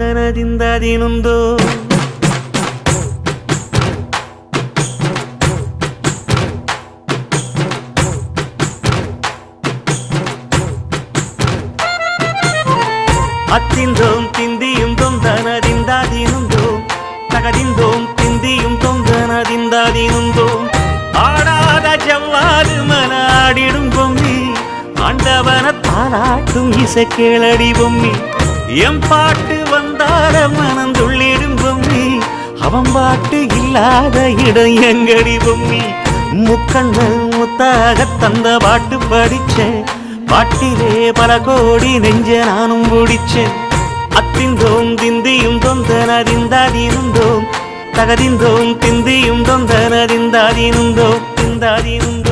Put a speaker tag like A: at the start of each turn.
A: ದಿನದಿಂದದಿನೊಂದು അത്തിന്തോം തിന്തിയും തൊന്തനതിന്താതിനുന്തോ തകതിന്തോം തിന്തിയും തൊന്തനതിന്താതിനുന്തോ ആടാത ജവ്വാല് മനാടിടും പൊമ്മി ஆண்டவன தாளாட்டும் இசை கேளடி பொம்மி எம் பாட்டு வந்தார மனந்துள்ளிடும் பொம்மி அவன் பாட்டு இல்லாத இடம் எங்கடி பொம்மி முக்கண்ணல் முத்தாக தந்த பாட்டு படிச்சேன் பாட்டிலே பல கோடி நெஞ்ச நானும் பிடிச்சேன் அத்திந்தோம் திந்தியும் தொந்தனதிந்தாதினுந்தோம் தகதிந்தோம் திந்தியும் தொந்தனதிந்தாதினுந்தோம் திந்தாதினுந்தோம்